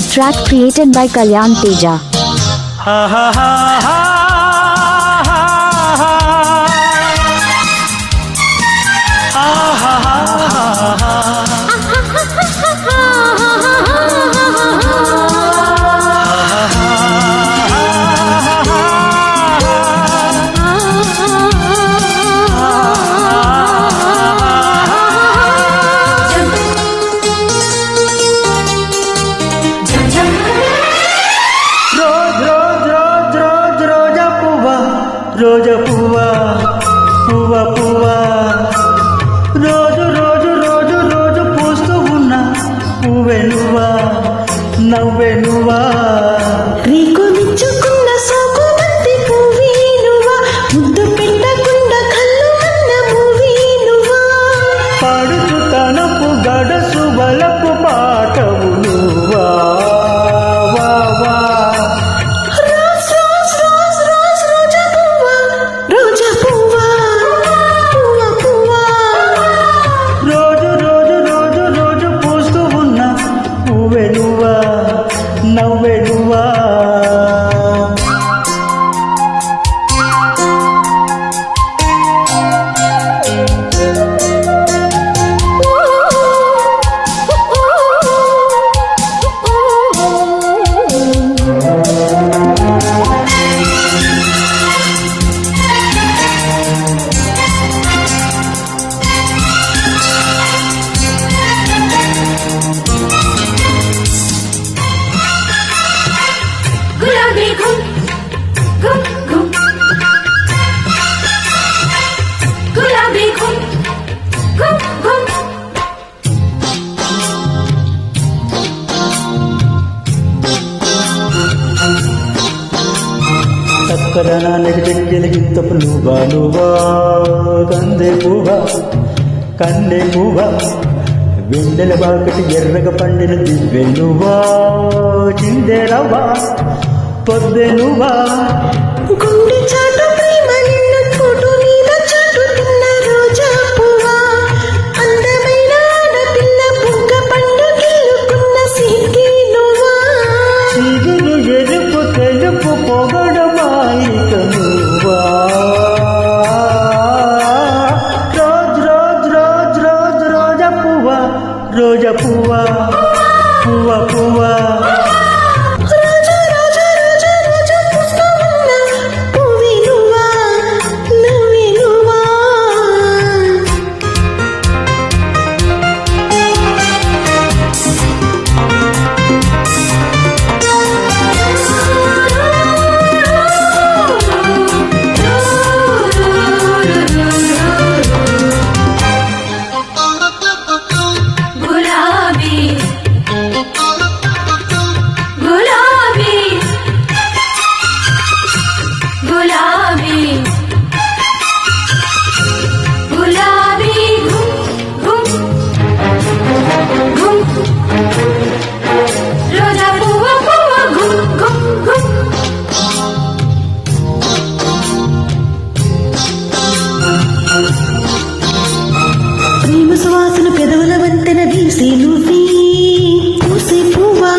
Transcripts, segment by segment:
Track created by Kalyan Teja. రోజా పువ్వా పువ్వా పువ్వా రోజు రోజు రోజు రోజు పూస్తూ ఉన్నా పువ్వే నువ్వా నవ్వే నువ్వా రేకు విచ్చుకున్న సోకు బంతి పువ్వే నువ్వా ముద్దు పెట్టకుండా కళ్ళు అన్న పువ్వే నువ్వా పాడుచు తనపు గడసు బలపు పాటవు నువ్వా వా వా నవ్వే నువ్వా చక్కదనానికి చెక్కిలిగింత పువ్వా నువ్వా కందే పువ్వా కందే పువ్వా వెండెల బాకటి ఎర్రగ పండిన దివ్వె నువ్వా చిందెరవ్వా పొద్దే నువ్వా గుండె చాటు ప్రేమ నిన్ను ఫోటో మీద చాటుతున్న రోజా పువ్వా అందమైన ఆడపిల్ల బుగ్గ పండు గిల్లుకున్న సిగ్గి నువ్వా చిగురు ఎరుపు తెలుపు పొగడమాయిక నువ్వా రోజ్ రోజ్ రోజ్ రోజ్ రోజా పువ్వా రోజా పువ్వా పువ్వా పువ్వా సువాసన పెదవుల వంతెన వీసే నువ్వే పూసే పువ్వా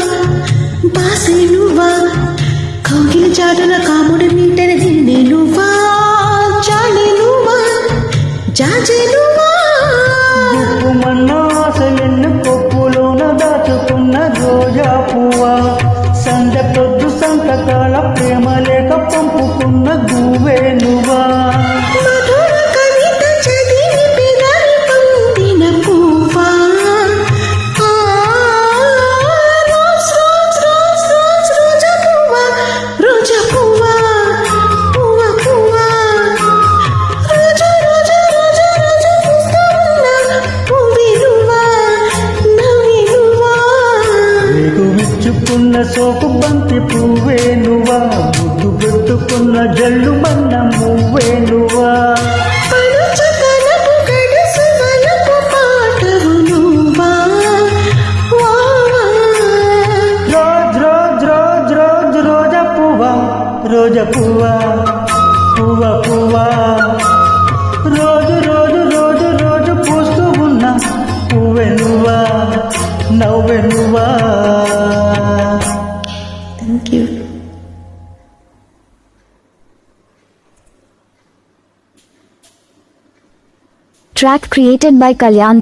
బాసే నువ్వా కౌగిలి చాటున కాముడి మీటన నిన్నే నువ్వా జానే నువ్వా జాజే నువ్వా మన్నాసలెన్ను కొప్పులోన దాచుకున్న రోజా పువ్వా సంద పొద్దు సంతకాల ప్రేమ లేక పంపుకున్న గువ్వే నువ్వా చుక్కున్న సోకు బంతి పువ్వే నువ్వా ముద్దు పెట్టుకున్న జల్లు మన్న మువ్వే నువ్వా రోజా పువ్వా రోజా పువ్వా పువ్వా పువ్వా రోజు రోజు రోజు రోజు పూస్తూ ఉన్నా పువ్వే నువ్వా నవ్వే నువ్వా. Thank you. Track created by Kalyan.